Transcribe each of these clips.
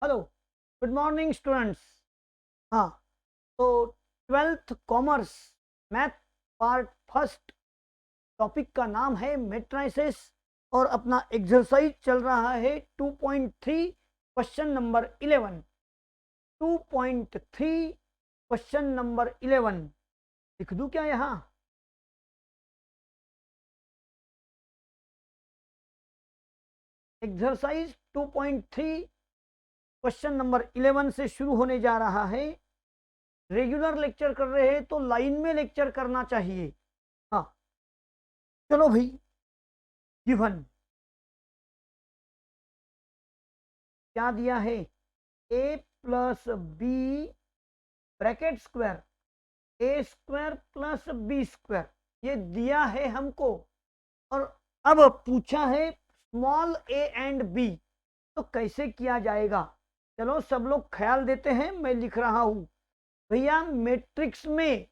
Hello, good morning students. हाँ, तो 12th commerce math part first topic का नाम है मैट्रिसेस और अपना एक्सरसाइज चल रहा है 2.3 क्वेश्चन नंबर 11। 2.3 क्वेश्चन नंबर 11 लिख दूं क्या यहाँ? एक्सरसाइज 2.3 क्वेश्चन नंबर 11 से शुरू होने जा रहा है। रेगुलर लेक्चर कर रहे हैं तो लाइन में लेक्चर करना चाहिए। हाँ, चलो भाई। गिवन क्या दिया है? A plus B bracket square A square plus B square, ये दिया है हमको। और अब पूछा है स्मॉल ए एंड बी, तो कैसे किया जाएगा? चलो सब लोग ख्याल देते हैं, मैं लिख रहा हूं। भैया मैट्रिक्स में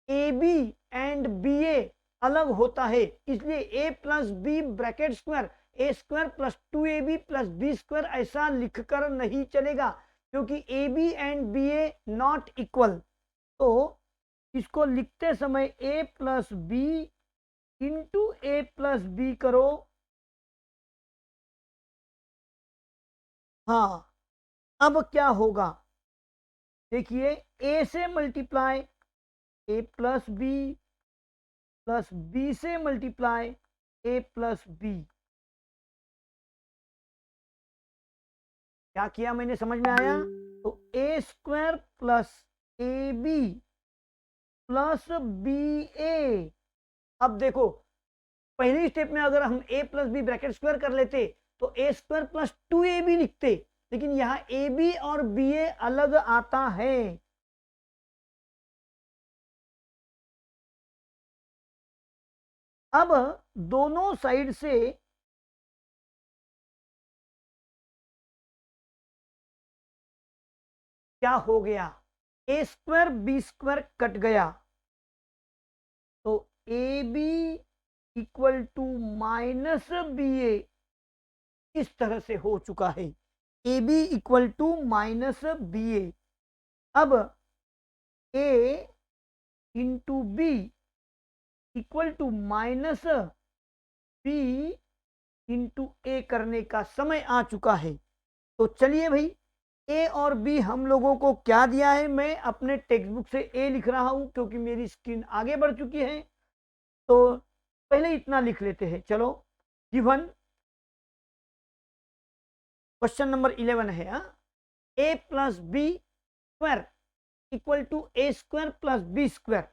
A B and B A अलग होता है, इसलिए A plus B bracket square A square plus 2ab plus B square ऐसा लिखकर नहीं चलेगा, क्योंकि A B and B A not equal. तो इसको लिखते समय A plus B into A plus B करो। हाँ, अब क्या होगा? देखिए, ए से मल्टीप्लाई ए प्लस बी से मल्टीप्लाई ए प्लस बी। क्या किया मैंने, समझ में आया? तो A square plus A B plus B A. अब देखो, पहली स्टेप में अगर हम A plus B bracket square कर लेते तो ए स्क्वायर प्लस 2ab लिखते, लेकिन यहां ए बी और बी ए अलग आता है। अब दोनों साइड से क्या हो गया? A square B square cut गया, तो A B equal to minus B A इस तरह से हो चुका है। A B equal to minus B A. अब A into B equal to minus B into A करने का समय आ चुका है। तो चलिए भाई, ए और बी हम लोगों को क्या दिया है, मैं अपने टेक्स्ट बुक से ए लिख रहा हूं क्योंकि मेरी स्क्रीन आगे बढ़ चुकी है। तो पहले इतना लिख लेते हैं। चलो, गिवन क्वेश्चन नंबर 11 है। A plus B square equal to A square plus B square.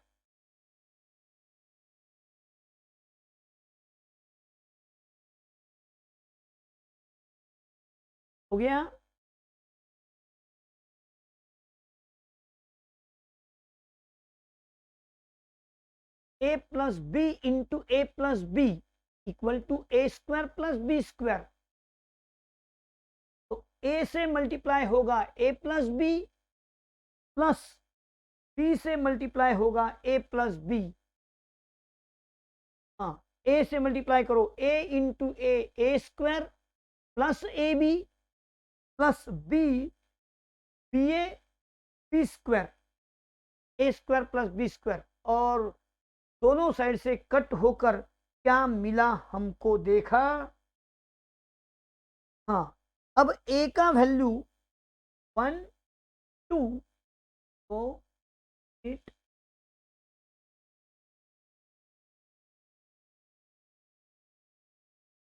हो गया? A plus B into A plus B equal to A square plus B square. तो ए से मल्टीप्लाई होगा A plus B plus B से multiply होगा A plus B. हाँ, A से multiply करो A into A square plus A B plus B B A B square A square plus B square. और दोनों side से cut होकर क्या मिला हमको, देखा? हाँ, अब ए का वैल्यू 1 2 तो it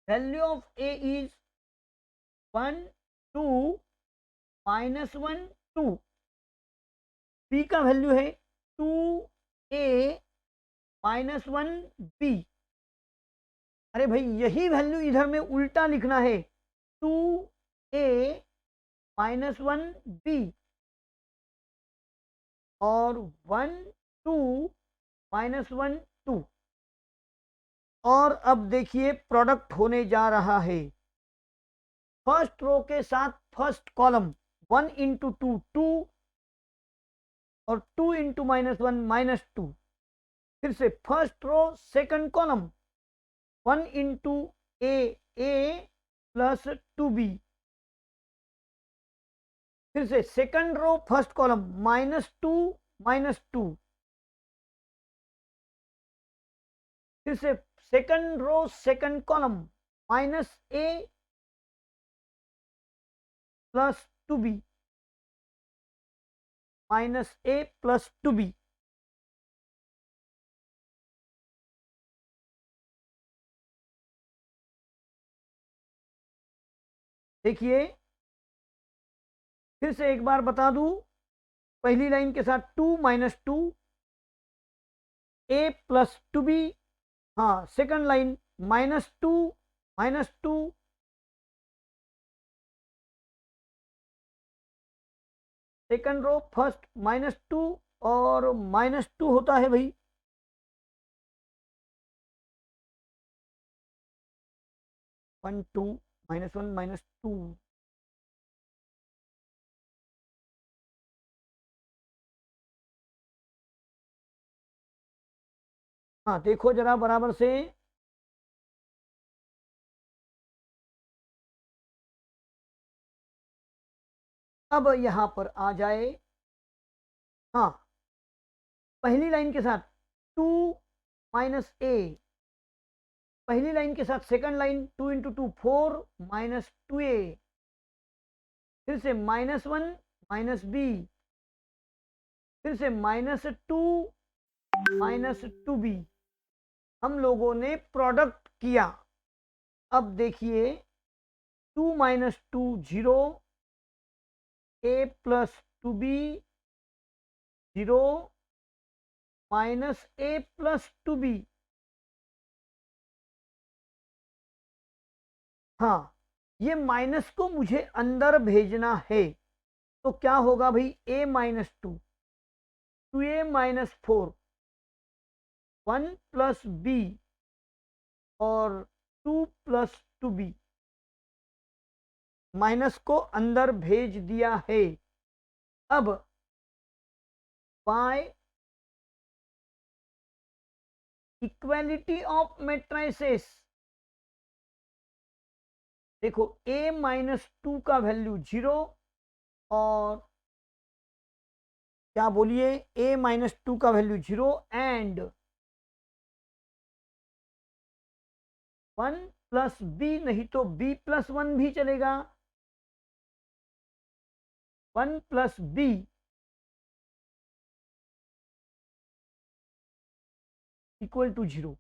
value of A is 1 2 minus 1 2। B का वैल्यू है 2a माइनस 1b। अरे भाई, यही वैल्यू इधर में उल्टा लिखना है, 2a माइनस 1b और 1 2 माइनस 1 2। और अब देखिए, प्रोडक्ट होने जा रहा है फर्स्ट रो के साथ फर्स्ट कॉलम। 1 इंटू 2 2 और 2 इंटू माइनस 1 माइनस 2। फिर से first row second column 1 into A plus 2b फिर से सेकंड रो फर्स्ट कॉलम -2 -2, फिर से second row second column -a + 2b, -a + 2b। देखिए फिर से एक बार बता दूं, पहली लाइन के साथ 2 - 2 a + 2b, हाँ second line -2 -2 second row first -2 और -2 होता है भाई 1 2 -1 -2। हाँ देखो जरा बराबर से, अब यहां पर आ जाए, हाँ पहली लाइन के साथ 2 -a, पहली लाइन के साथ सेकंड लाइन 2 × 2 4 -2a, फिर से -1 -b, फिर से -2 -2b। हम लोगों ने प्रोडक्ट किया। अब देखिए 2 - 2 0, a + 2b 0 -a + 2b। हाँ ये माइनस को मुझे अंदर भेजना है, तो क्या होगा भाई a - 2 2a - 4 1 + b और 2 + 2b, माइनस को अंदर भेज दिया है। अब बाय इक्वालिटी ऑफ मैट्रिसेस, देखो a - 2 का वैल्यू 0 और क्या बोलिए a - 2 का वैल्यू 0 एंड 1 + b, नहीं तो b + 1 भी चलेगा, 1 + b = 0।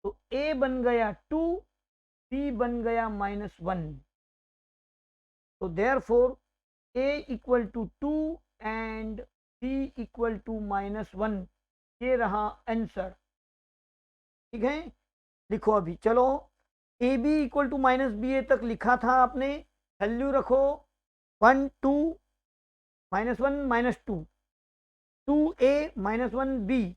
तो a बन गया 2, b बन गया -1। तो देयरफॉर a = 2 एंड b = -1, ये रहा आंसर। ठीक है, लिखो अभी चलो, ए बी = -ba तक लिखा था आपने, वैल्यू रखो 1 2 -1 -2 2a -1b।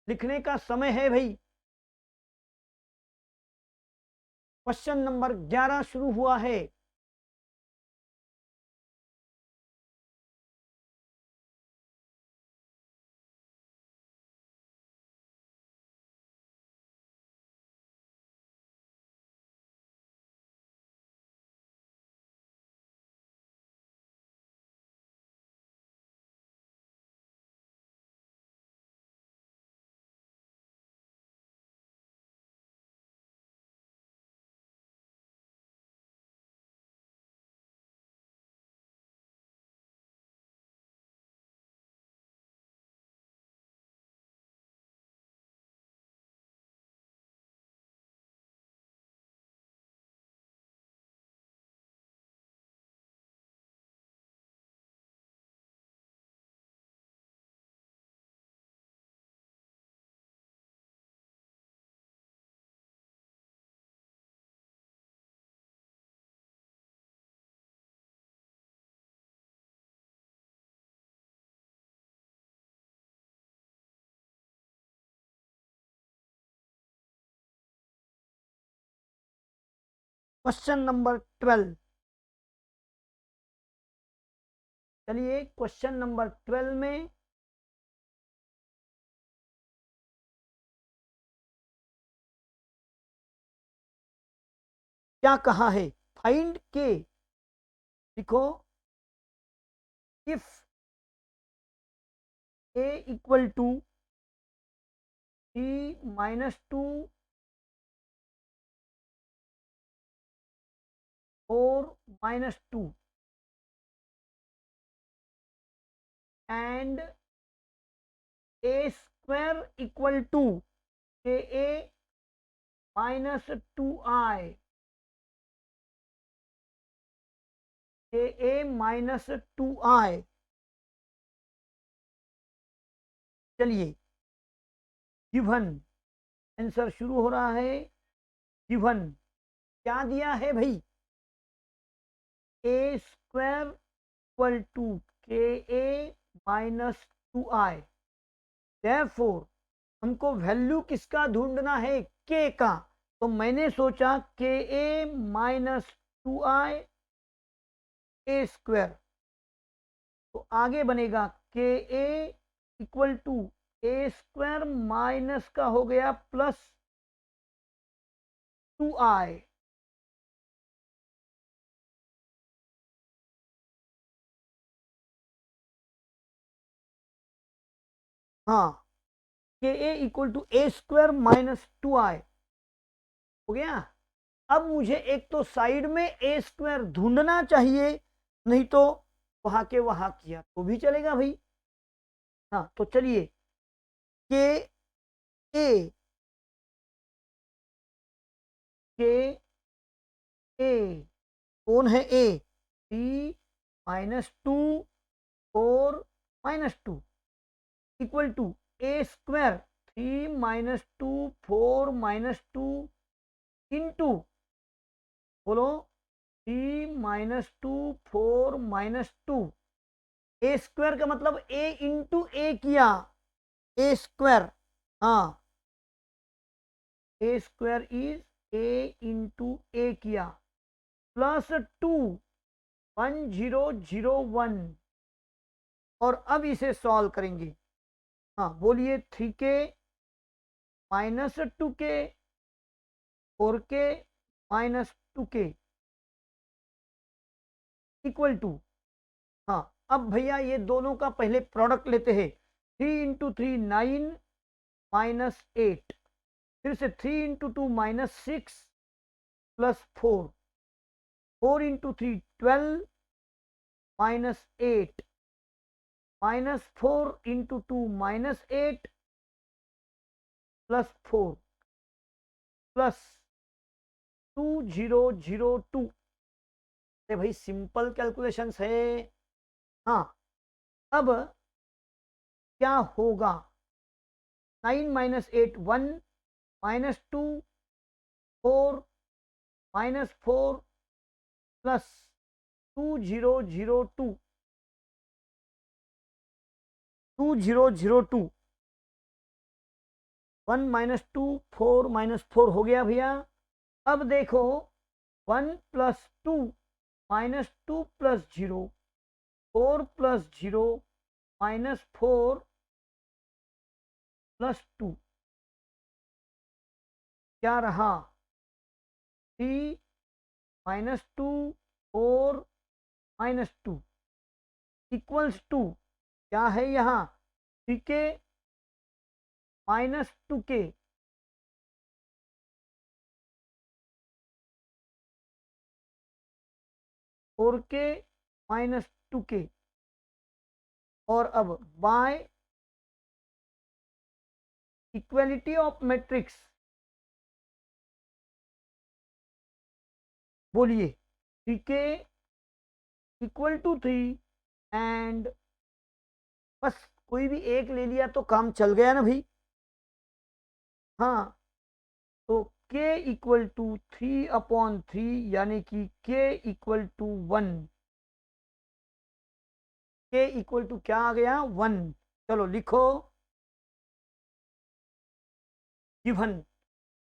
लिखने का समय है भाई। क्वेश्चन नंबर 11 शुरू हुआ है। क्वेश्चन नंबर 12, चलिए क्वेश्चन नंबर 12 में क्या कहा है, फाइंड के, लिखो if A equal to 3 - 2 4 - 2 and a square equal to ka minus 2i, ka minus 2i। चलिए, गिवन आंसर शुरू हो रहा है। गिवन क्या दिया है भाई, ए square equal to K A minus 2i। Therefore हमको वैल्यू किसका ढूंढना है, के का। तो मैंने सोचा के A minus 2i A square, तो आगे बनेगा K A equal to A square minus का हो गया प्लस 2i। हाँ, K A equal to A square minus 2i हो गया। अब मुझे एक तो साइड में ए स्क्वायर ढूंढना चाहिए, नहीं तो वहां के वहां किया तो भी चलेगा भाई। हाँ, तो चलिए, के ए के ए कौन है, A 3 - 2 4 - 2 equal to A square 3 - 2 4 - 2 into, बोलो 3 - 2 4 - 2। ए स्क्वायर का मतलब ए इंटू ए किया, ए स्क्वायर। हाँ, ए स्क्वायर इज ए इंटू ए किया प्लस 2 1001। और अब इसे सॉल्व करेंगे। हाँ बोलिए, 3k minus 2k 4k minus 2k equal to. हाँ, अब भैया ये दोनों का पहले प्रोडक्ट लेते हैं। 3 × 3 9 माइनस 8, फिर से 3 × 2 minus 6 plus 4, 4 × 3 12 minus 8 minus 4 × 2 minus 8 plus 4 plus 2002। अरे भाई सिंपल कैलकुलेशंस है। हाँ, अब क्या होगा, 9 - 8 1 -2 4 -4 प्लस 2002 2002 1 - 2 4 -4 हो गया भैया। अब देखो 1 + 2 -2 + 0 4 + 0 -4 + 2 क्या रहा, 3 - 2 4 -2 इक्वल्स टू क्या है यहाँ, 3k माइनस 2k। फोर के माइनस 2k। और अब बाय इक्वलिटी ऑफ मैट्रिक्स, बोलिए 3k इक्वल टू 3 एंड, बस कोई भी एक ले लिया तो काम चल गया ना भाई। हाँ, तो k इक्वल टू 3/3 यानी कि k equal to 1। k equal to क्या आ गया, 1। चलो लिखो, given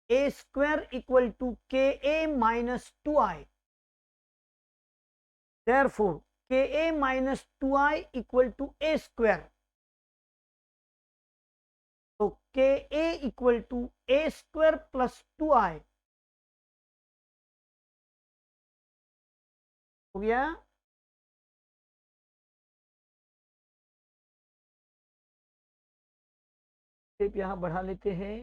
A square equal to K A minus 2i। Therefore K A minus 2i equal to A square. तो K A equal to A square plus 2i। हो गया। Tape यहाँ बढ़ा लेते हैं।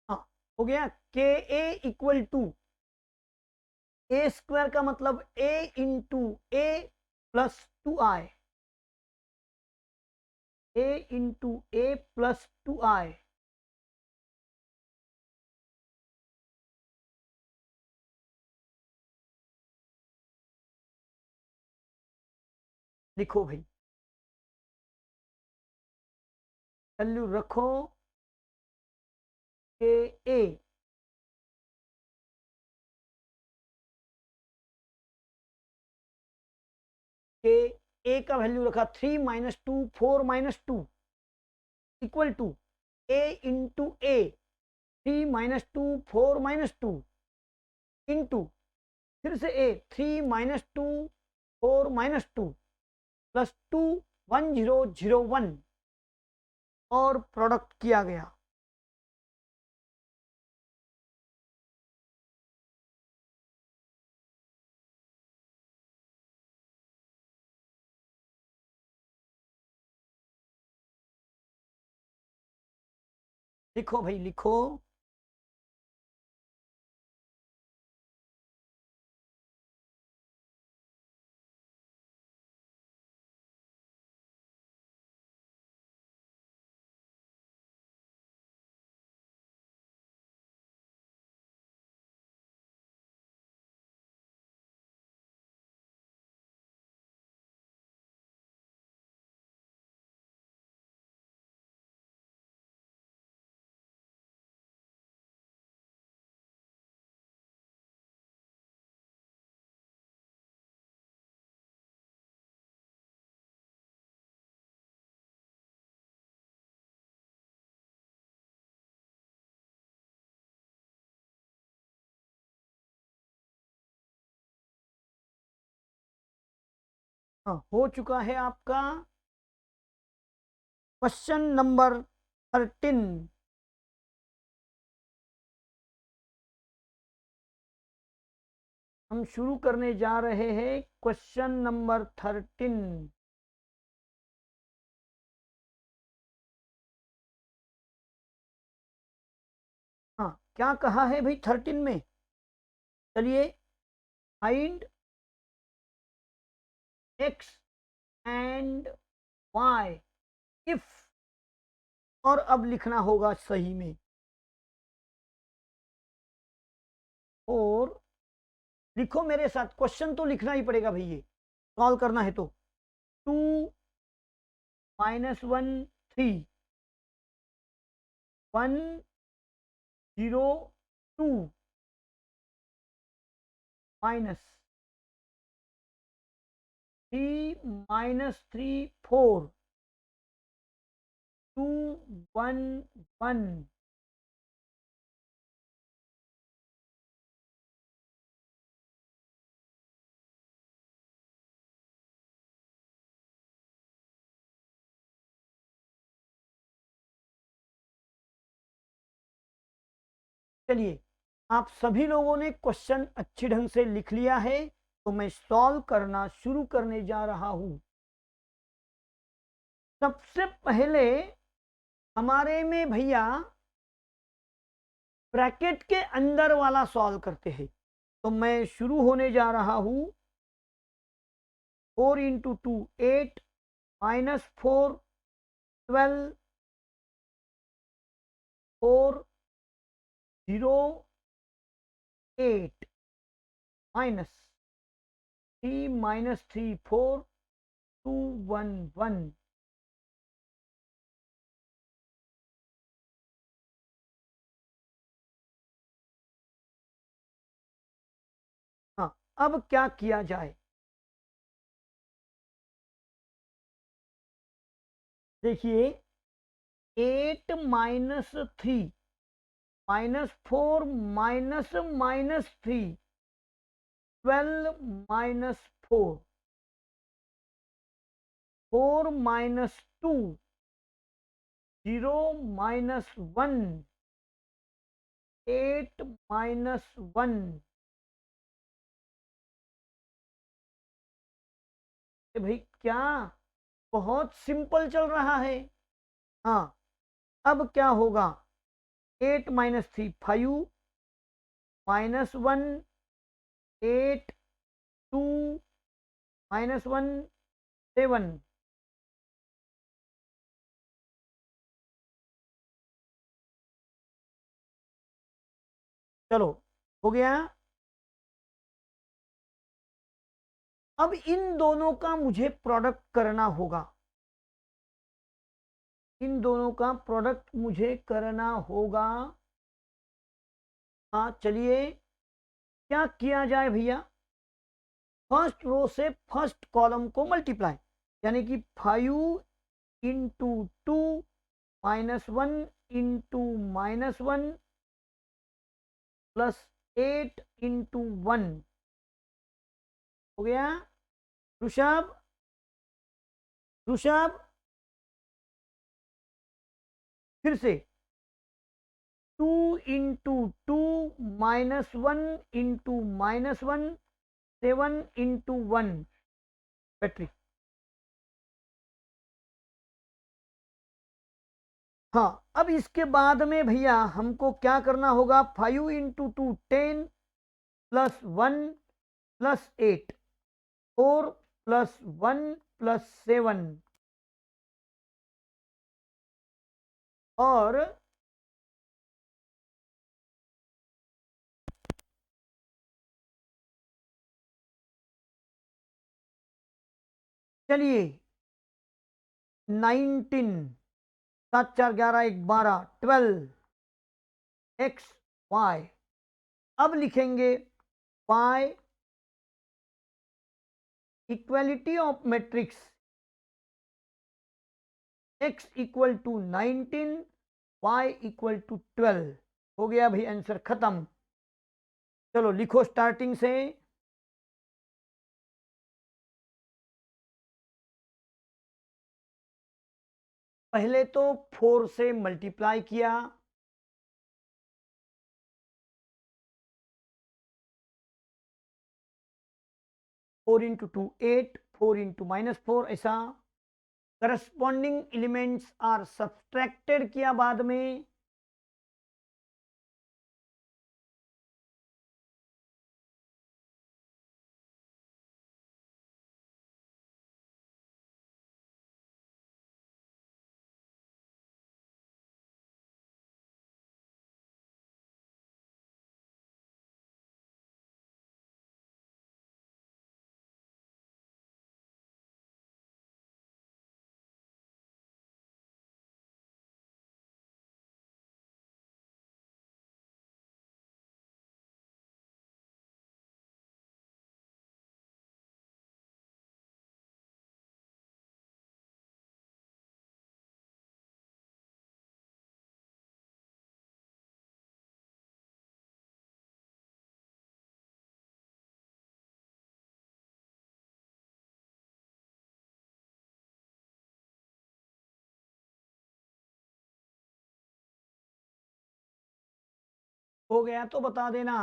हाँ, हो गया। के A equal to A square का मतलब ए into A plus 2i, A into A plus 2i। लिखो भाई, वैल्यू रखो। के ए के ए का वैल्यू रखा 3 minus 2 4 minus 2 equal to A into A 3 minus 2 4 minus 2 into फिर से ए 3 माइनस 2 4 माइनस 2 प्लस 2 1 0 0 1 और प्रोडक्ट किया गया। लिखो भाई लिखो। हाँ, हो चुका है आपका क्वेश्चन नंबर 13। हम शुरू करने जा रहे हैं क्वेश्चन नंबर 13। हाँ, क्या कहा है भाई 13 में? चलिए, find X and Y if, और अब लिखना होगा सही में, और लिखो मेरे साथ, क्वेश्चन तो लिखना ही पड़ेगा भाई, ये सॉल्व करना है तो। 2 माइनस 1 3 1 0 2 माइनस 3 माइनस 3 4 2 1 1। चलिए, आप सभी लोगों ने क्वेश्चन अच्छी ढंग से लिख लिया है, तो मैं सॉल्व करना शुरू करने जा रहा हूं। सबसे पहले हमारे में भैया ब्रैकेट के अंदर वाला सॉल्व करते हैं, तो मैं शुरू होने जा रहा हूं। 4 इंटू 2 8 माइनस 4 12 4 0 8 माइनस 3 माइनस 3 4 2 1 1। हाँ, अब क्या किया जाए? देखिए, 8 minus 3 minus 4 minus minus 3 12 minus 4, 4 minus 2, 0 minus 1, 8 minus 1। भाई क्या, बहुत सिंपल चल रहा है। हाँ, अब क्या होगा, 8 माइनस 3 5, माइनस 1 8, 2 माइनस 1 7। चलो, हो गया। अब इन दोनों का मुझे प्रोडक्ट करना होगा, इन दोनों का प्रोडक्ट मुझे करना होगा। हाँ चलिए, क्या किया जाए भैया, फर्स्ट रो से फर्स्ट कॉलम को मल्टीप्लाई, यानी कि 5 into 2 minus 1 into minus 1 plus 8 into 1। हो गया। ऋषभ, ऋषभ फिर से 2 into 2 minus 1 into minus 1, 7 into 1 battery. हाँ, अब इसके बाद में भैया हमको क्या करना होगा, 5 into 2 10 plus 1 plus 8, 4 plus 1 plus 7। और चलिए 19, 7 4 11 1 12, 12 एक्स वाई। अब लिखेंगे y equality of matrix x equal to 19, y equal to 12। हो गया भाई, आंसर खत्म। चलो लिखो स्टार्टिंग से। पहले तो 4 से मल्टीप्लाई किया, 4 इंटू 2 8, 4 इंटू माइनस 4, ऐसा। करस्पॉन्डिंग एलिमेंट्स आर सब्सट्रैक्टेड किया बाद में। हो गया तो बता देना।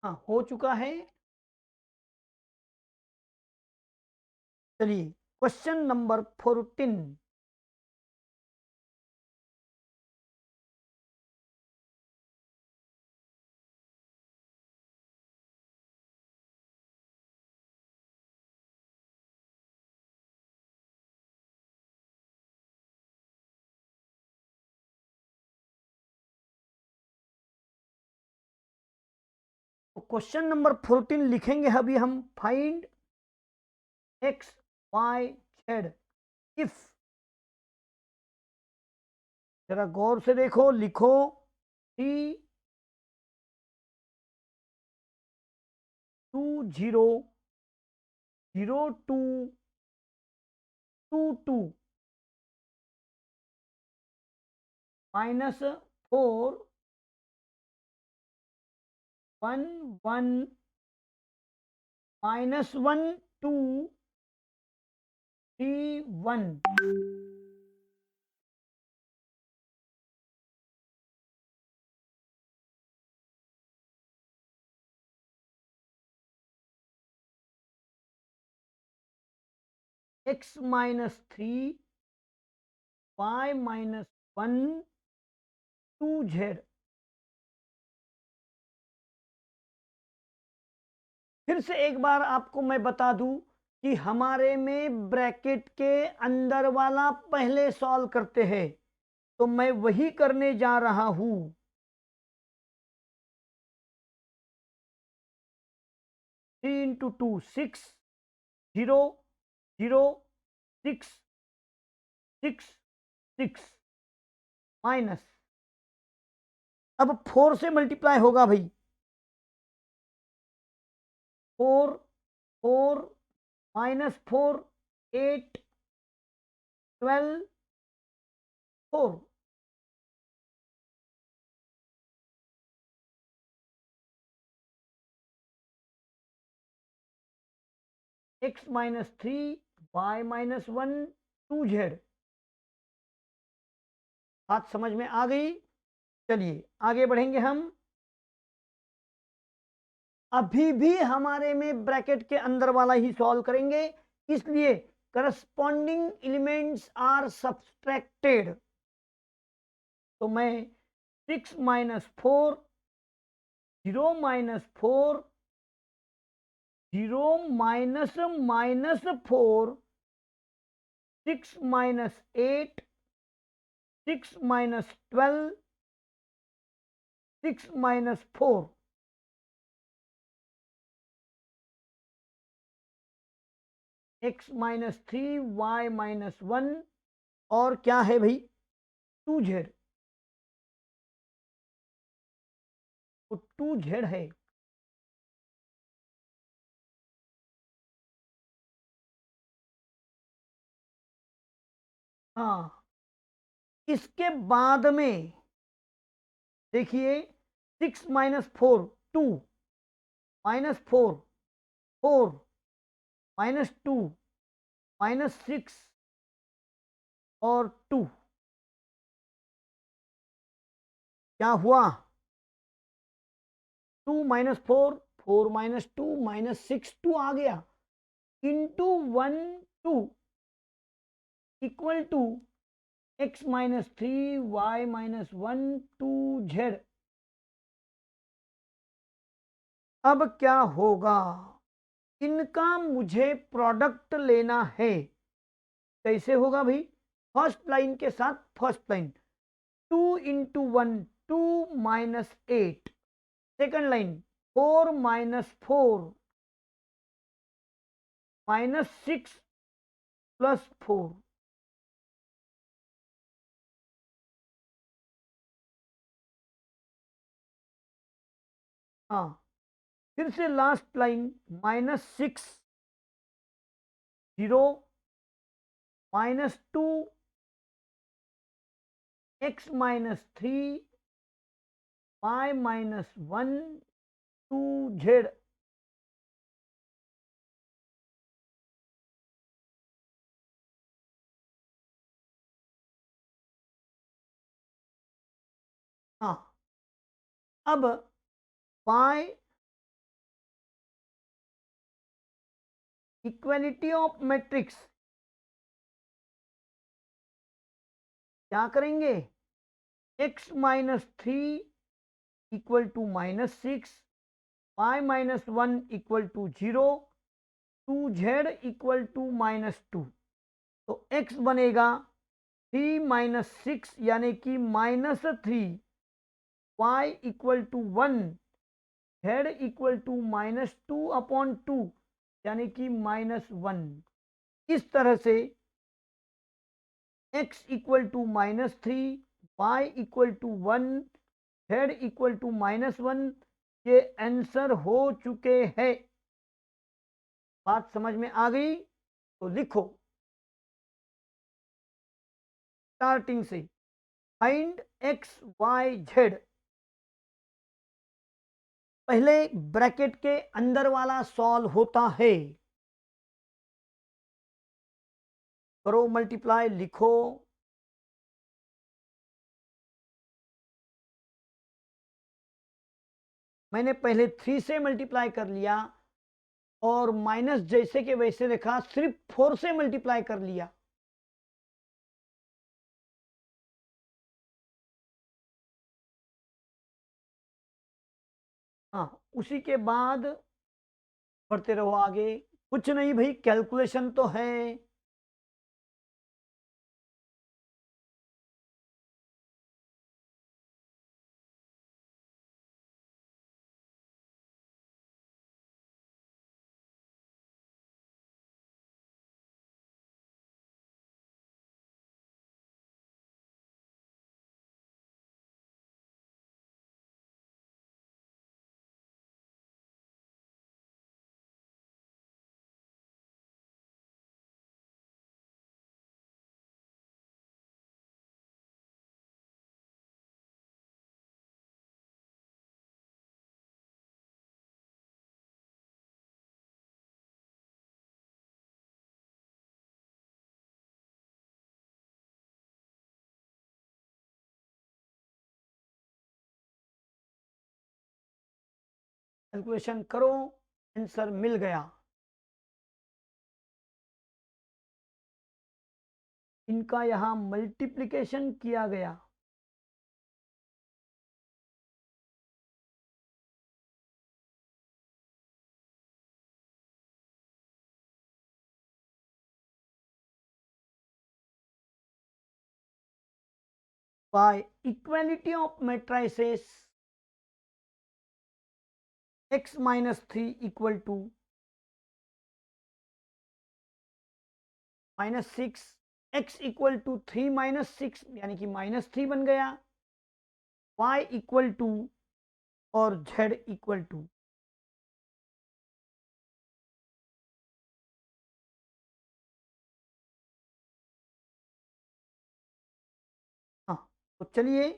हाँ, हो चुका है। चलिए क्वेश्चन नंबर 14। तो क्वेश्चन नंबर 14 लिखेंगे अभी हम, find X Y Z if, जरा गौर से देखो, लिखो 3 2 0 0 2 2 2 -4 1 1 -1 2 3 1। x -3 y -1 2z। फिर से एक बार आपको मैं बता दूं कि हमारे में ब्रैकेट के अंदर वाला पहले सॉल्व करते हैं, तो मैं वही करने जा रहा हूं। 3 × 2 6 0 0 6 6 6 माइनस, अब 4 से मल्टीप्लाई होगा भाई, 4 4 -4 8 12 4। x -3 y -1 2z। बात समझ में आ गई? चलिए आगे बढ़ेंगे हम। अभी भी हमारे में ब्रैकेट के अंदर वाला ही सॉल्व करेंगे, इसलिए करस्पॉन्डिंग एलिमेंट्स आर सब्सट्रैक्टेड। तो मैं 6 -4 0 -4 0 -4 6 -8 6 -12 6 -4 x -3 y -1 और क्या है भाई 2z, तो 2z है। हाँ, इसके बाद में देखिए 6 -4 2 -4 4 -2 -6 और 2, क्या हुआ 2 -4 4 -2 -6 2 आ गया, into 1 2 equal to x -3 y -1 2z। अब क्या होगा, इनका मुझे प्रोडक्ट लेना है। कैसे होगा भाई, फर्स्ट लाइन के साथ फर्स्ट लाइन 2 × 1 2 -8, सेकंड लाइन 4 -4 -6 +4। हाँ, फिर से last line -6 0 -2 x -3 y -1 2z। हाँ, अब y इक्वलिटी ऑफ मैट्रिक्स क्या करेंगे, x -3 equal to -6 y -1 equal to 0 2z equal to -2। तो x बनेगा 3 -6 यानी कि -3 y equal to 1 z equal to -2/2 यानी कि -1। इस तरह से x equal to -3, y equal to 1, z equal to -1, ये आंसर हो चुके हैं। बात समझ में आ गई? तो लिखो स्टार्टिंग से, फाइंड x y z। पहले ब्रैकेट के अंदर वाला सॉल्व होता है। करो मल्टीप्लाई, लिखो। मैंने पहले 3 से मल्टीप्लाई कर लिया और माइनस जैसे के वैसे लिखा, सिर्फ 4 से मल्टीप्लाई कर लिया। हाँ, उसी के बाद बढ़ते रहो आगे। कुछ नहीं भाई, कैलकुलेशन तो है। कैलकुलेशन करो, आंसर मिल गया। इनका यहां मल्टीप्लिकेशन किया गया। By equality of matrices, x minus 3 equal to -6, x equal to 3 minus 6 यानी कि -3 बन गया, y इक्वल टू और z इक्वल टू। हाँ, तो चलिए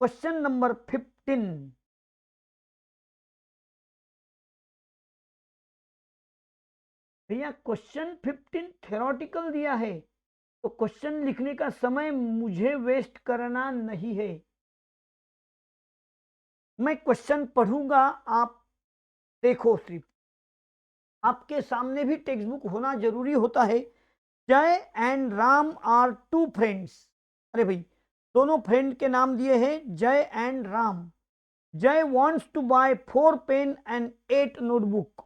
क्वेश्चन नंबर 15। भैया क्वेश्चन 15 थ्योरेटिकल दिया है, तो क्वेश्चन लिखने का समय मुझे वेस्ट करना नहीं है। मैं क्वेश्चन पढ़ूंगा, आप देखो। सिर्फ आपके सामने भी टेक्स्ट बुक होना जरूरी होता है। Jai and Ram are two friends. अरे भाई, दोनों फ्रेंड के नाम दिए हैं, जय एंड राम। जय wants to buy 4 pen and 8 notebook।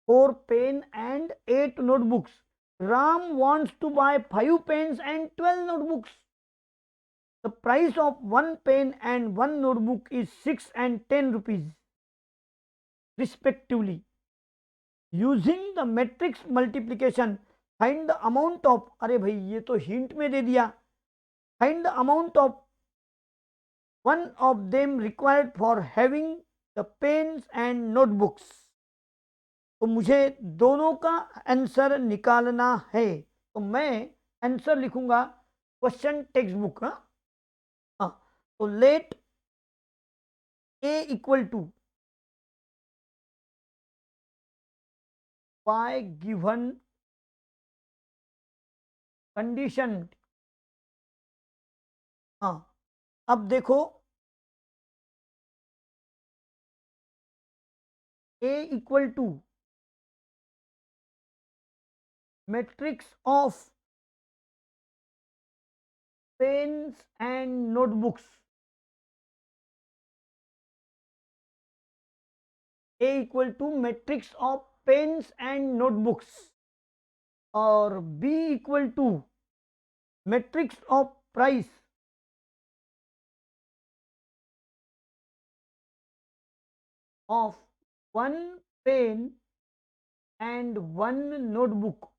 4 pen and 8 notebooks। Ram wants to buy 5 pens and 12 notebooks। The price of 1 pen and 1 notebook is 6 and 10 rupees respectively। Using the matrix multiplication, find the amount of, अरे भाई ये तो hint में दे दिया, find the amount of one of them required for having the pens and notebooks। तो मुझे दोनों का आंसर निकालना है, तो मैं आंसर लिखूंगा क्वेश्चन टेक्स्ट बुक। हाँ, तो let A equal to by given condition. हाँ, अब देखो, A equal to matrix of pens and notebooks. A equal to matrix of pens and notebooks, और B equal to matrix of price. Of one pen and one notebook,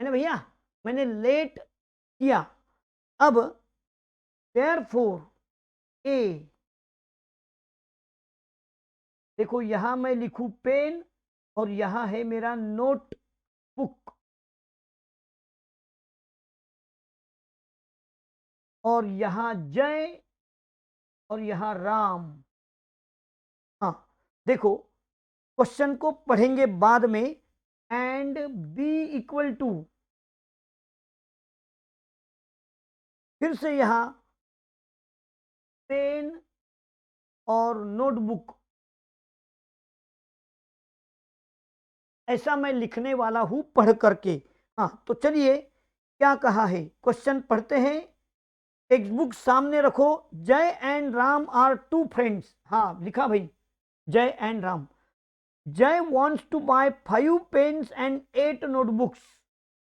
है ना भैया, मैंने late किया। अब देयरफॉर ए, देखो यहां मैं लिखूं पेन और यहां है मेरा नोटबुक, और यहां जय और यहां राम। हाँ देखो, क्वेश्चन को पढ़ेंगे बाद में। एंड बी इक्वल टू, फिर से यहां पेन और नोटबुक, ऐसा मैं लिखने वाला हूं पढ़ करके। हाँ तो चलिए, क्या कहा है क्वेश्चन पढ़ते हैं। टेक्स्ट बुक सामने रखो। Jai and Ram are two friends, हाँ लिखा भाई, Jai and Ram. Jai wants to buy 5 pens and 8 notebooks,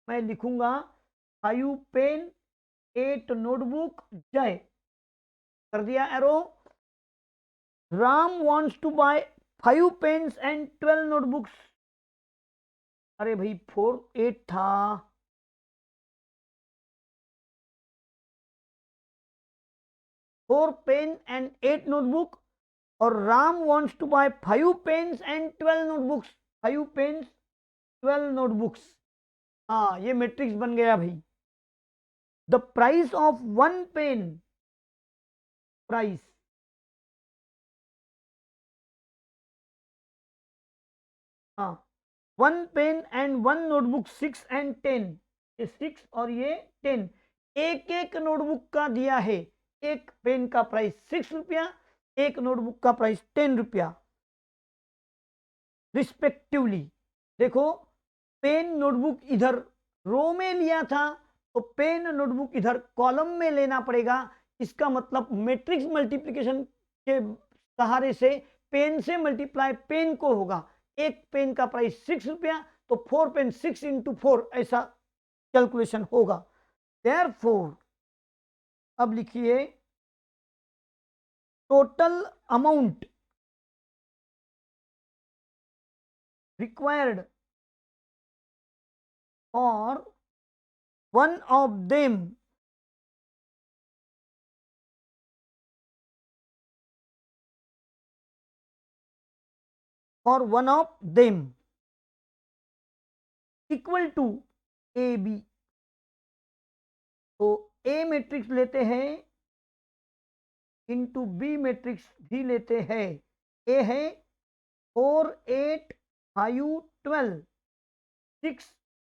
मैं लिखूंगा 5 पेन 8 नोटबुक जय, कर दिया arrow. Ram wants to buy 5 pens and 12 notebooks, अरे भाई 4 8 था, 4 पेन एंड 8 नोटबुक, और Ram wants to buy 5 pens and 12 notebooks, 5 pens 12 notebooks. हाँ ये मैट्रिक्स बन गया भाई। The price of one pen, price, हाँ, one pen and one notebook 6 and 10, ये 6 और ये 10, एक एक नोटबुक का दिया है। एक पेन का प्राइस 6 रुपया, एक नोटबुक का प्राइस 10 रुपया रिस्पेक्टिवली। देखो, पेन नोटबुक इधर रो में लिया था, तो पेन नोटबुक इधर कॉलम में लेना पड़ेगा। इसका मतलब मैट्रिक्स मल्टीप्लिकेशन के सहारे से पेन से मल्टीप्लाई पेन को होगा। एक पेन का प्राइस 6 रुपया, तो 4 पेन 6 इंटू 4, ऐसा कैलकुलेशन होगा। देयरफॉर, अब लिखिए total amount required for one of them, for one of them equal to A B. तो ए मैट्रिक्स लेते हैं इंटू बी मैट्रिक्स भी लेते हैं। ए है 4 8 5 12 6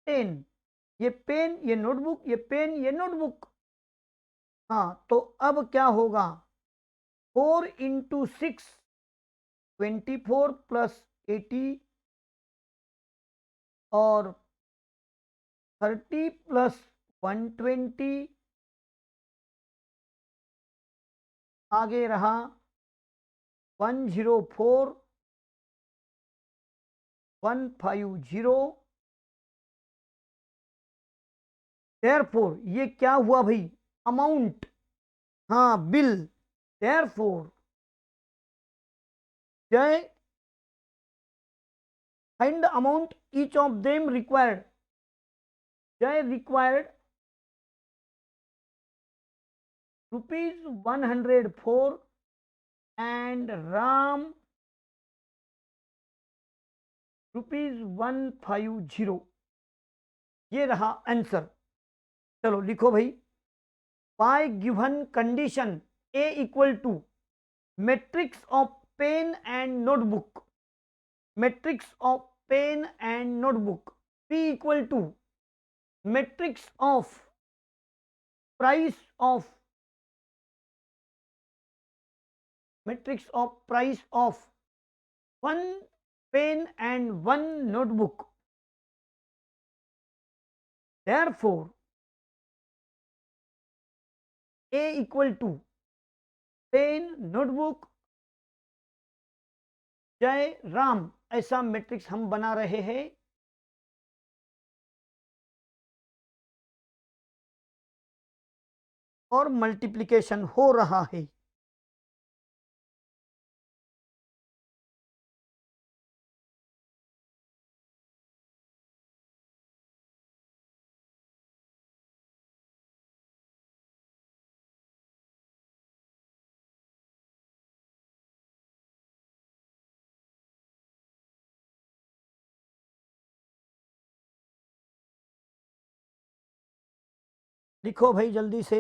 10, ये पेन ये नोटबुक, ये पेन ये नोटबुक। हाँ तो अब क्या होगा, 4 इंटू 6 24 प्लस 80, और 30 प्लस 120, आगे रहा 104 150। देयरफॉर, ये क्या हुआ भाई, अमाउंट, हाँ bill. Therefore Jai find the amount each of them required, Jai required ₹104 and Ram ₹150। ये रहा आंसर। चलो लिखो भाई, by given condition A equal to matrix of pen and notebook, matrix of pen and notebook, P equal to matrix of price of, matrix of price of one pen and one notebook. Therefore A equal to pen notebook Jai Ram, ऐसा matrix हम बना रहे हैं। और multiplication हो रहा है। लिखो भाई जल्दी से।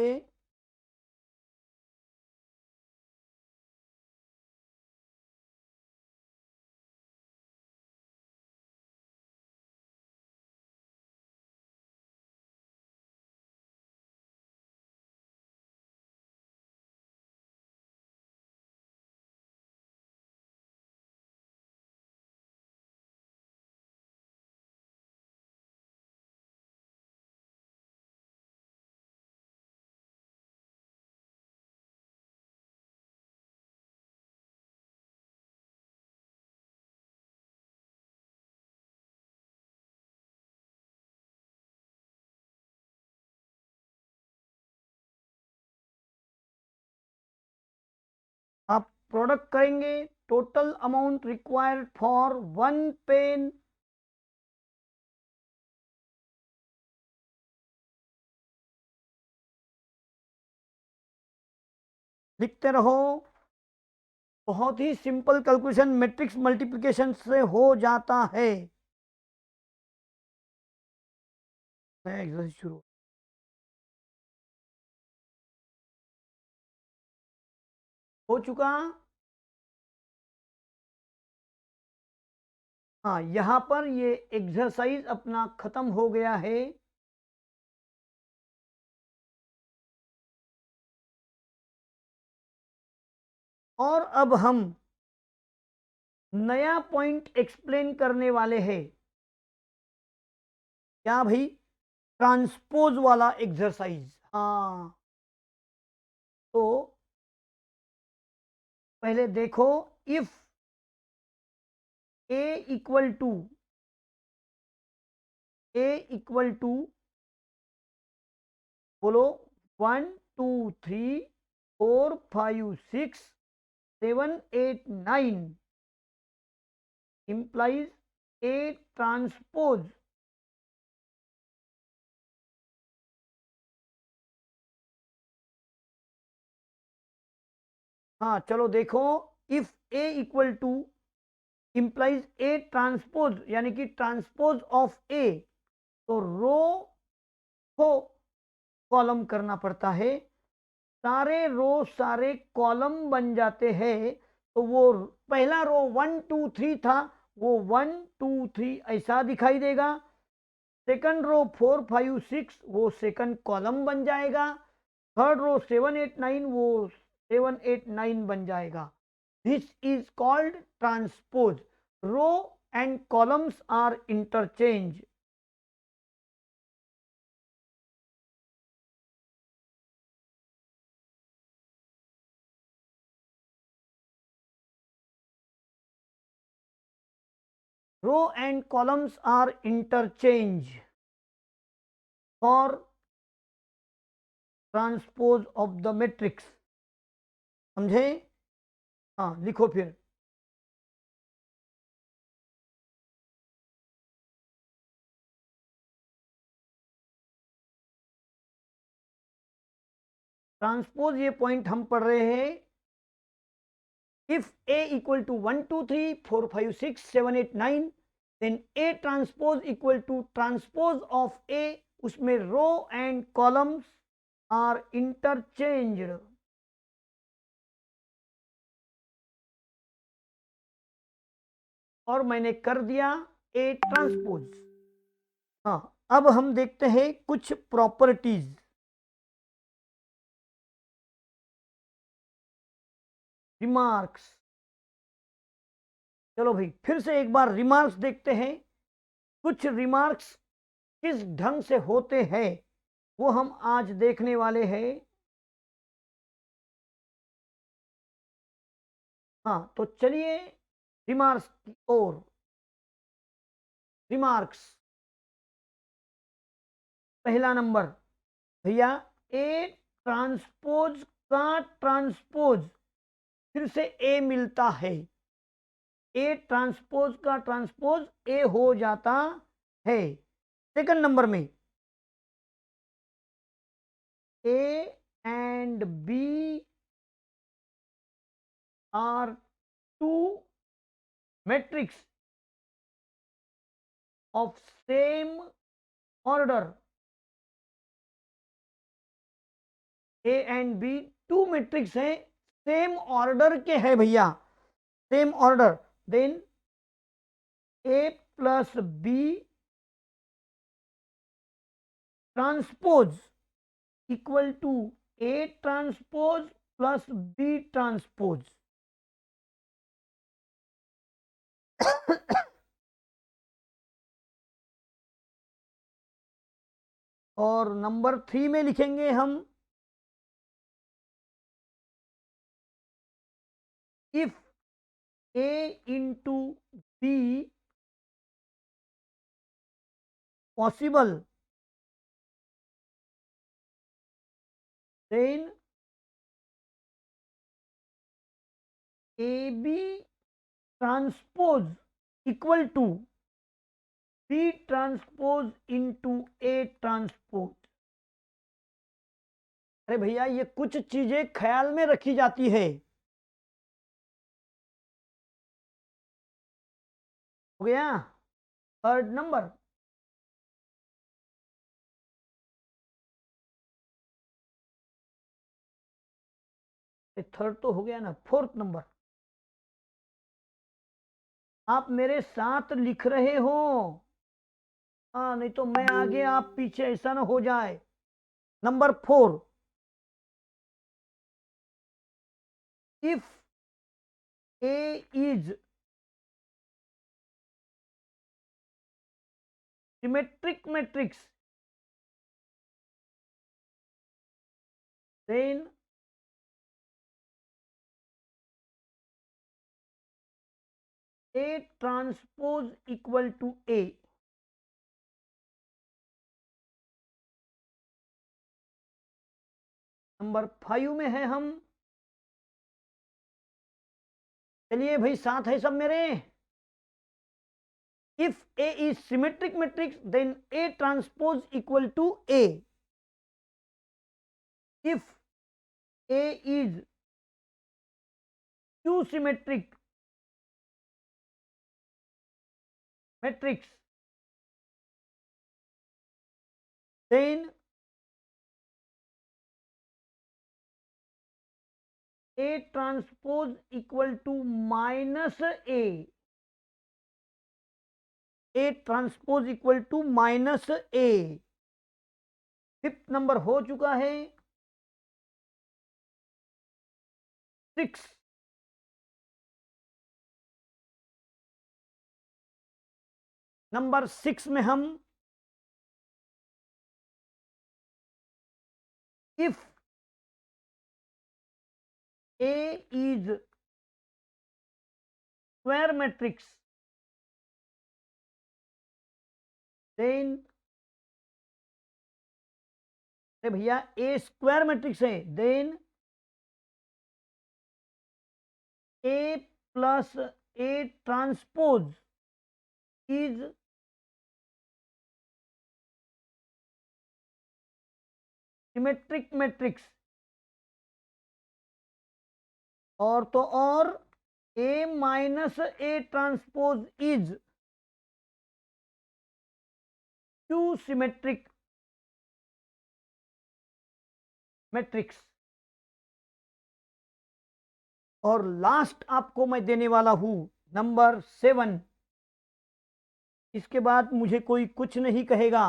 आप प्रोडक्ट करेंगे, total amount required for one pen. लिखते रहो। बहुत ही सिंपल कैलकुलेशन मैट्रिक्स मल्टीप्लिकेशन से हो जाता है। नया एक्सरसाइज शुरू हो चुका। हाँ, यहां पर ये एक्सरसाइज अपना खत्म हो गया है। और अब हम नया पॉइंट एक्सप्लेन करने वाले हैं। क्या भाई? ट्रांसपोज वाला एक्सरसाइज। हाँ, तो पहले देखो। इफ ए इक्वल टू बोलो 1 2 3 4 5 6 7 8 9 implies A transpose। हाँ चलो देखो। If A equal two implies A transpose यानी कि ट्रांसपोज ऑफ ए, तो रो को कॉलम करना पड़ता है। सारे रो सारे कॉलम बन जाते हैं। तो वो पहला रो 1 2 3 था, वो 1 2 3 ऐसा दिखाई देगा। सेकंड रो 4 5 6 वो सेकंड कॉलम बन जाएगा। थर्ड रो 7 8 9 वो 7 8 9 बन जाएगा। This is called transpose. Row and columns are interchange. Row and columns are interchange for transpose of the matrix. समझे? हाँ लिखो फिर। ट्रांसपोज ये पॉइंट हम पढ़ रहे हैं। If A equal to 1 2 3 4 5 6 7 8 9, then A transpose equal to transpose of A, उसमें row and columns are interchanged. और मैंने कर दिया ए ट्रांसपोज। हाँ, अब हम देखते हैं कुछ प्रॉपर्टीज। रिमार्क्स। चलो भाई फिर से एक बार रिमार्क्स देखते हैं। कुछ रिमार्क्स किस ढंग से होते हैं वो हम आज देखने वाले हैं। हाँ तो चलिए रिमार्क्स की ओर। रिमार्क्स। पहला नंबर भैया, ए ट्रांसपोज का ट्रांसपोज फिर से ए मिलता है। ए ट्रांसपोज का ट्रांसपोज ए हो जाता है। सेकंड नंबर में A and B are two matrix of same order. A and B two matrix है, सेम ऑर्डर के है भैया, same order, then A plus B transpose equal to A transpose plus B transpose. और number 3 में लिखेंगे हम, if A into B possible then A B transpose equal to B transpose into A transpose. अरे भैया ये कुछ चीजें ख्याल में रखी जाती है। हो गया थर्ड नंबर। थर्ड तो हो गया ना, फोर्थ नंबर। आप मेरे साथ लिख रहे हो, हाँ, नहीं तो मैं आगे आप पीछे, ऐसा ना हो जाए। Number 4, if A is symmetric matrix then A transpose equal to A. Number 5 में है हम, चलिए भाई साथ है सब मेरे। If A is symmetric matrix then A transpose equal to A. If A is to symmetric matrix then A transpose equal to minus A. A transpose equal to minus A. Fifth number हो चुका है 6। Number 6 में हम if A is square matrix then भैया A square matrix है, then A plus A transpose is symmetric matrix. और तो और A minus A transpose is to symmetric matrix. और लास्ट आपको मैं देने वाला हूं नंबर 7। इसके बाद मुझे कोई कुछ नहीं कहेगा।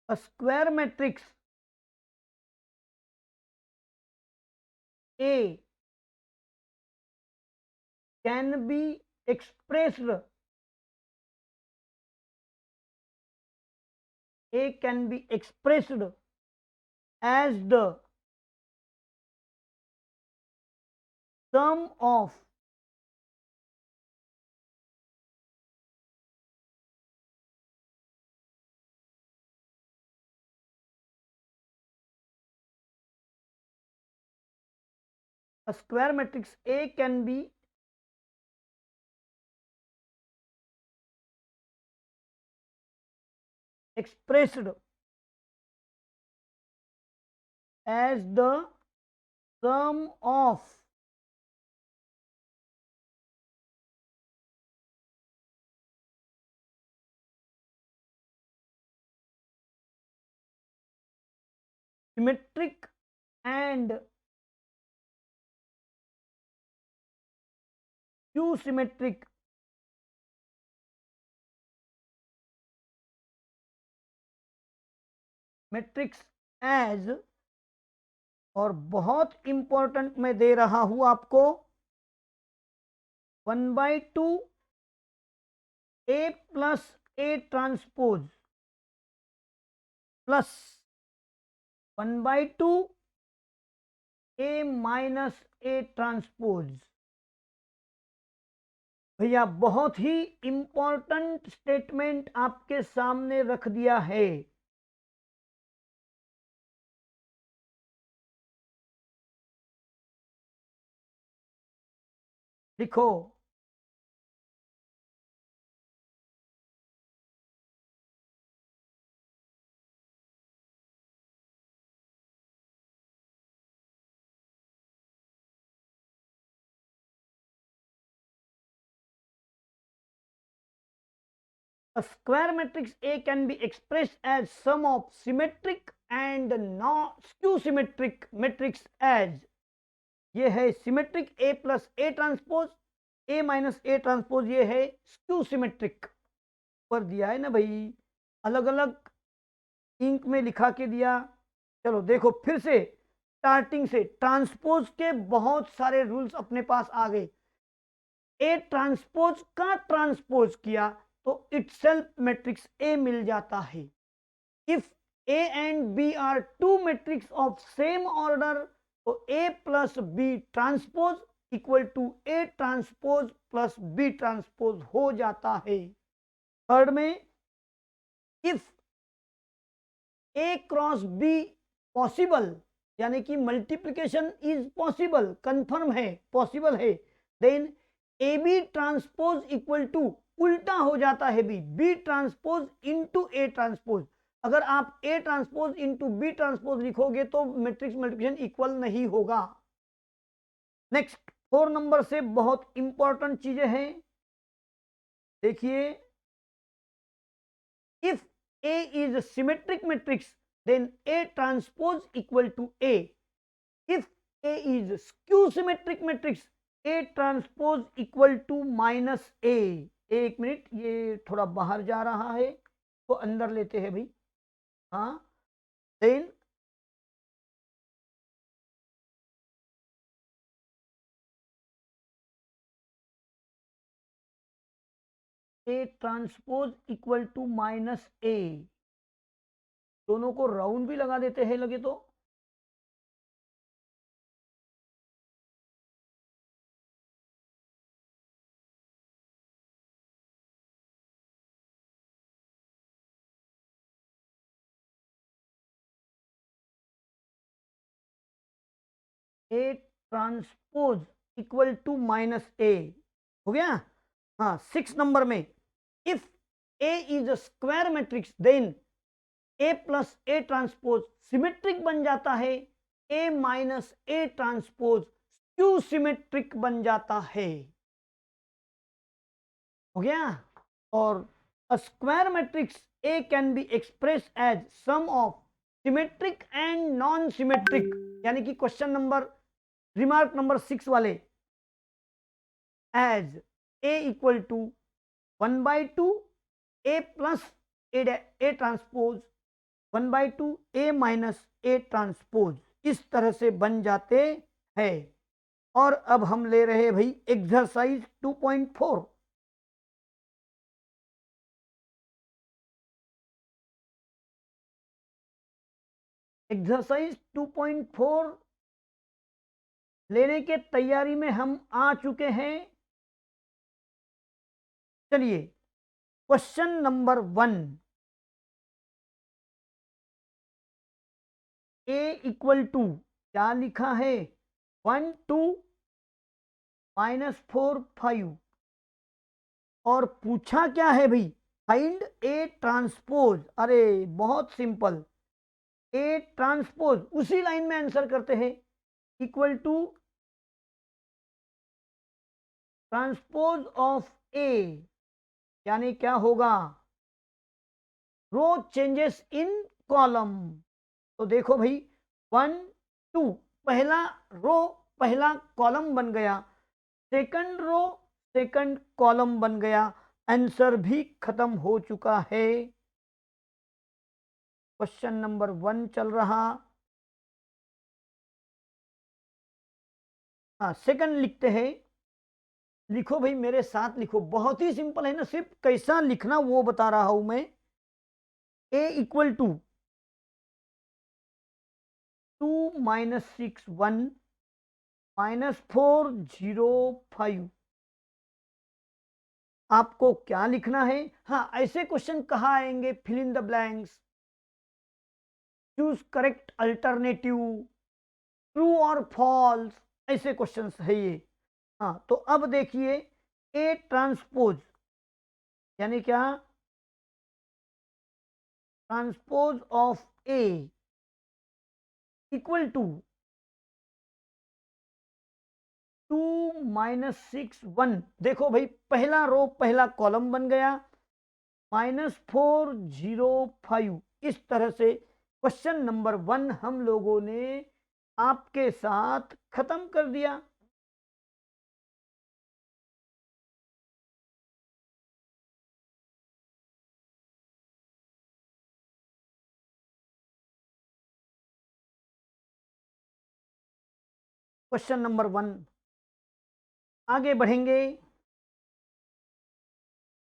A square matrix A can be expressed as the sum of a square matrix A can be expressed as the sum of symmetric and skew symmetric matrices, और बहुत इंपॉर्टेंट मैं दे रहा हूं आपको, 1/2 A plus A transpose plus 1/2 A minus A transpose. भैया बहुत ही important statement आपके सामने रख दिया है। लिखो, a square matrix A can be expressed as sum of symmetric and non skew symmetric matrix as, ये है symmetric A plus A transpose, A minus A transpose, ये है स्क्यू सिमेट्रिक। पर दिया है ना भाई, अलग अलग इंक में लिखा के दिया। चलो देखो फिर से स्टार्टिंग से, ट्रांसपोज के बहुत सारे रूल्स अपने पास आ गए। ए ट्रांसपोज का ट्रांसपोज किया तो इटसेल्फ मैट्रिक्स ए मिल जाता है। If A and B are two matrix of same order, तो A plus B transpose equal to A transpose plus B transpose हो जाता है। थर्ड में, if A cross B possible, यानी कि मल्टीप्लिकेशन इज पॉसिबल, कंफर्म है, possible है, then A B transpose equal to, उल्टा हो जाता है B, B transpose into A transpose. अगर आप A transpose into B transpose लिखोगे तो मैट्रिक्स मल्टीप्लिकेशन इक्वल नहीं होगा। नेक्स्ट 4 नंबर से बहुत इंपॉर्टेंट चीजें हैं, देखिए, if A is symmetric matrix then A transpose equal to A. If A is skew symmetric matrix, A transpose equal to minus A. एक मिनट, ये थोड़ा बाहर जा रहा है तो अंदर लेते हैं भाई। हाँ, then A transpose equal to minus A, दोनों को राउंड भी लगा देते हैं लगे तो। A transpose equal to minus A हो गया। हाँ, 6 नंबर में, if A is a square matrix then A plus A transpose symmetric बन जाता है, A minus A transpose skew symmetric बन जाता है। हो गया। और a square matrix A can be express as sum of symmetric and non symmetric, यानी कि क्वेश्चन नंबर, रिमार्क नंबर 6 वाले, as A equal to 1/2 A plus A transpose 1/2 A minus A transpose, इस तरह से बन जाते हैं। और अब हम ले रहे हैं भाई एक्सरसाइज 2.4। एक्सरसाइज 2.4 लेने के तैयारी में हम आ चुके हैं। चलिए, question number 1, A equal to क्या लिखा है, 1 2 -4 5, और पूछा क्या है भाई, फाइंड ए ट्रांसपोज। अरे बहुत सिंपल, ए ट्रांसपोज उसी लाइन में आंसर करते हैं, इक्वल टू ट्रांसपोज ऑफ ए, यानी क्या होगा, रो चेंजेस इन कॉलम। तो देखो भाई, 1 2, पहला रो पहला कॉलम बन गया, सेकंड रो सेकंड कॉलम बन गया, आंसर भी खत्म हो चुका है। क्वेश्चन नंबर 1 चल रहा। हाँ, सेकंड लिखते हैं। लिखो भाई, मेरे साथ लिखो, बहुत ही सिंपल है ना, सिर्फ कैसा लिखना वो बता रहा हूं मैं। a equal to 2 minus 6 1 minus 4 0 5। आपको क्या लिखना है? हाँ, ऐसे क्वेश्चन कहाँ आएंगे? Fill in the blanks, choose correct alternative, true और फॉल्स, ऐसे क्वेश्चंस है ये। हाँ, तो अब देखिए, ए ट्रांसपोज यानी क्या? Transpose of A equal to 2 minus 6 1। देखो भाई, पहला रो पहला कॉलम बन गया, -4 0 5। इस तरह से क्वेश्चन नंबर 1 हम लोगों ने आपके साथ खत्म कर दिया। क्वेश्चन नंबर 1, आगे बढ़ेंगे।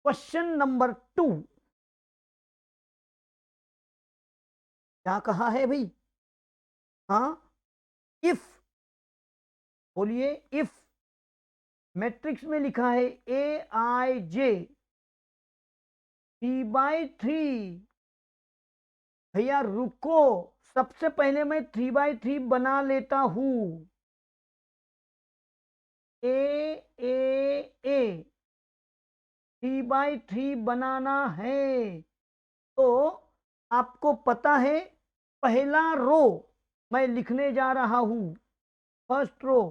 क्वेश्चन नंबर 2, क्या कहा है भाई? हाँ, इफ, बोलिए इफ। मैट्रिक्स में लिखा है AIJ 3/3। भैया रुको, सबसे पहले मैं 3/3 बना लेता हूं। ए 3/3 बनाना है, तो आपको पता है, पहला रो मैं लिखने जा रहा हूं, first row,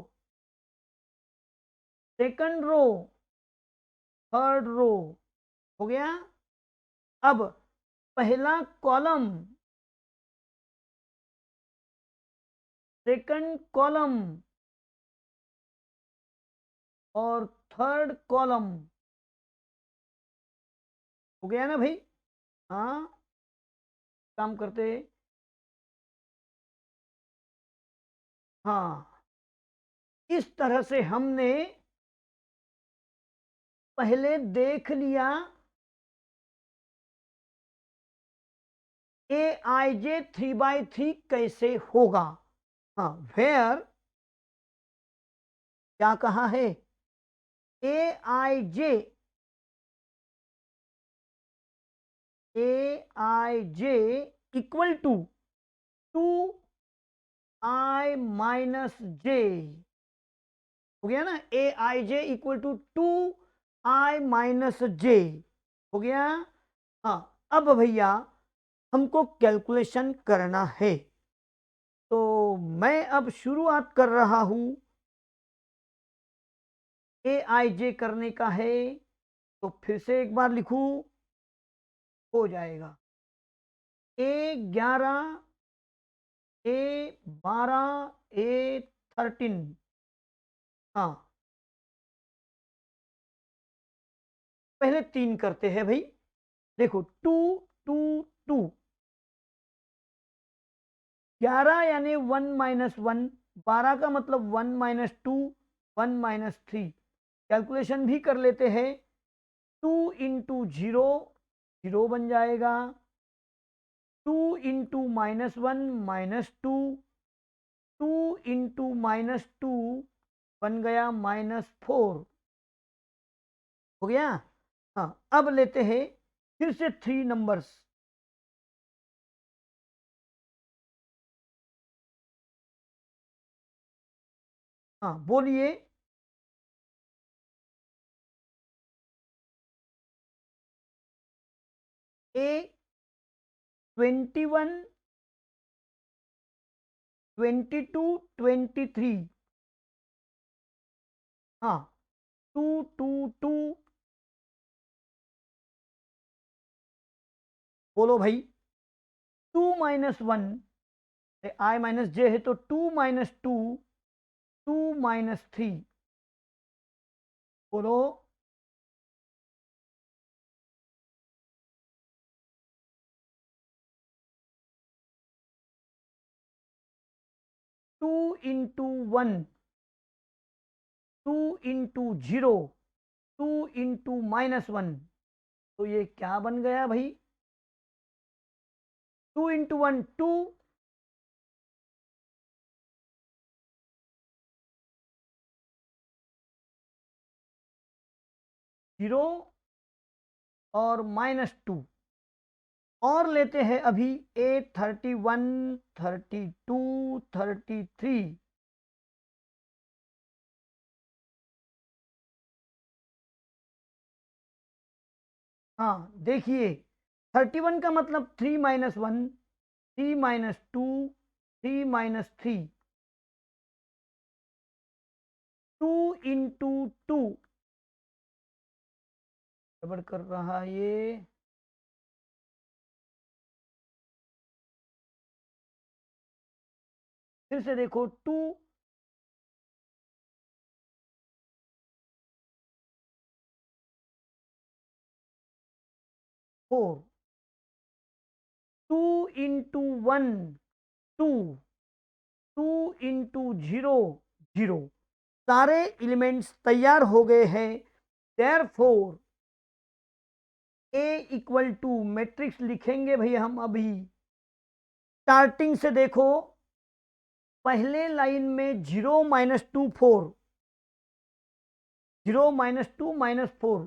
second row, third row, हो गया। अब पहला कॉलम, सेकंड कॉलम और थर्ड कॉलम, हो गया ना भाई? हाँ, काम करते। हाँ, इस तरह से हमने पहले देख लिया AIJ 3/3 कैसे होगा। हाँ, वेयर, क्या कहा है? AIJ equal to 2i minus J, हो गया ना? AIJ equal to 2i minus J, हो गया। हाँ, अब भैया हमको कैलकुलेशन करना है, तो मैं अब शुरुआत कर रहा हूं। AIJ करने का है, तो फिर से एक बार लिखूं, हो जाएगा। A11, A12, A13। हाँ, पहले 3 करते हैं भाई। देखो, 2 2 2, 11 यानी 1 माइनस 1, 12 का मतलब 1 माइनस 2, 1 माइनस 3। कैलकुलेशन भी कर लेते हैं। 2 इंटू 0 0 बन जाएगा, 2 इंटू -1 -2, 2 इंटू -2 बन गया -4, हो गया। हाँ, अब लेते हैं फिर से 3 नंबर्स। हाँ, बोलिए। A21, 22, 23। हाँ, 2 2 2, बोलो भाई। 2 माइनस 1 I माइनस जे है तो 2 माइनस 2, 2 माइनस 3, बोलो 2 इंटू 1, 2 इंटू 0, 2 इंटू माइनस 1, तो ये क्या बन गया भाई? 2 इंटू 1 2, 0 और माइनस 2, और लेते हैं अभी ए 31, 32, 33। हाँ देखिए, 31 का मतलब 3 माइनस 1, 3 माइनस 2, 3 माइनस 3, 2 इंटू 2, गड़बड़ कर रहा है ये। फिर से देखो 2, 4, 2 इंटू 1 2, 2 इंटू 0 0, सारे एलिमेंट्स तैयार हो गए हैं। Therefore A equal to matrix लिखेंगे भैया हम अभी। स्टार्टिंग से देखो, पहले लाइन में 0 minus 2 4, 0 minus 2 minus 4,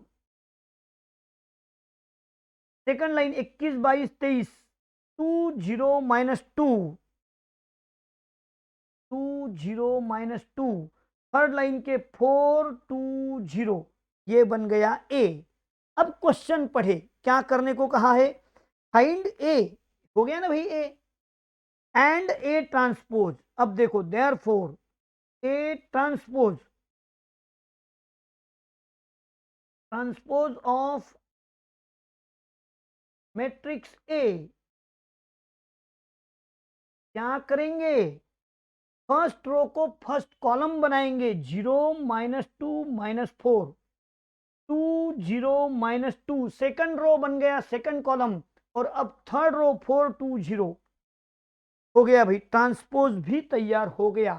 second line 21 22 23, 2 0 minus 2, 2 0 minus 2, third line के 4 2 0, ये बन गया ए। अब क्वेश्चन पढ़े, क्या करने को कहा है? फाइंड ए, हो गया ना भाई ए, एंड ए ट्रांसपोज। अब देखो therefore A transpose, transpose of matrix A, क्या करेंगे? फर्स्ट रो को फर्स्ट कॉलम बनाएंगे, 0 minus 2 minus 4, 2 0 minus 2, second row बन गया सेकंड कॉलम, और अब थर्ड रो 4 2 0, हो गया भाई, ट्रांसपोज भी तैयार हो गया।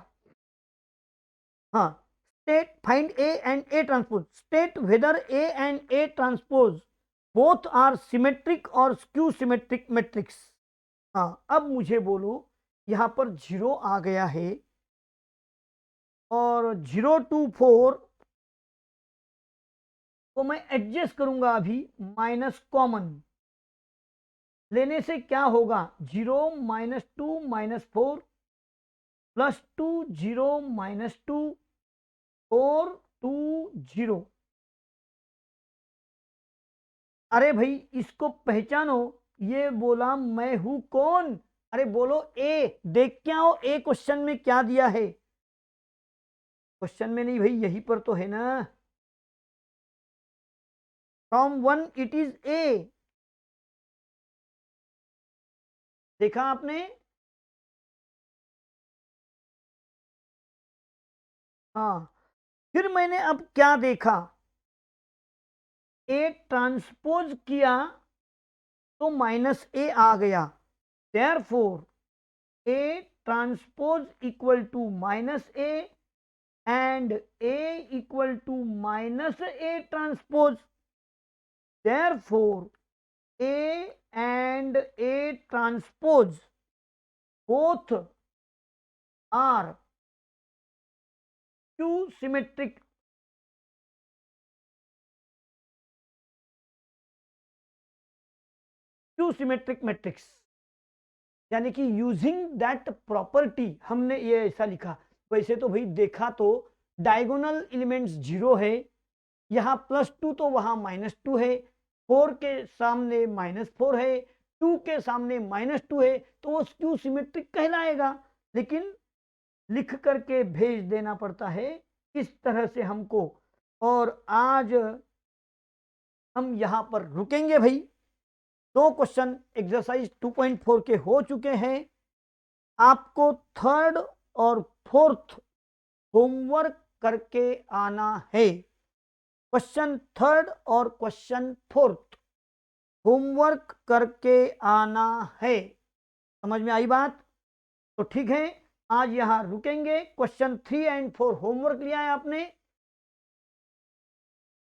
हाँ, state find A and A transpose, state whether A and A transpose both are symmetric और स्क्यू सिमेट्रिक मैट्रिक्स। हाँ, अब मुझे बोलो, यहां पर 0 आ गया है, और 0 2 4 को मैं एडजस्ट करूंगा अभी, माइनस कॉमन लेने से क्या होगा? 0 माइनस 2 माइनस 4 प्लस 2 0 माइनस 2 4 2 0। अरे भाई इसको पहचानो, ये बोला मैं हूं कौन? अरे बोलो ए, देख क्या हो ए क्वेश्चन में क्या दिया है? क्वेश्चन में नहीं भाई, यहीं पर तो है ना, फ्रॉम 1 इट इज ए, देखा आपने? हाँ, फिर मैंने अब क्या देखा, ए ट्रांसपोज किया तो माइनस ए आ गया, therefore A transpose equal to minus A and A equal to minus A transpose, therefore A and A transpose both are to symmetric, to symmetric matrix. यानी कि यूजिंग दैट प्रॉपर्टी हमने ये ऐसा लिखा। वैसे तो भाई देखा तो डायगोनल एलिमेंट्स 0 है, यहाँ +2 तो वहाँ -2 है, 4 के सामने -4 है, 2 के सामने -2 है, तो वो स्क्यू सिमेट्रिक कहलाएगा। लेकिन लिख करके भेज देना पड़ता है इस तरह से हमको। और आज हम यहाँ पर रुकेंगे भाई, 2 क्वेश्चन एक्सरसाइज 2.4 के हो चुके हैं। आपको थर्ड और फोर्थ होमवर्क करके आना है। क्वेश्चन थर्ड और क्वेश्चन फोर्थ होमवर्क करके आना है। समझ में आई बात? तो ठीक है, आज यहां रुकेंगे। क्वेश्चन 3 एंड 4 होमवर्क लिया है आपने।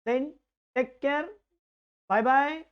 Then take care, bye bye.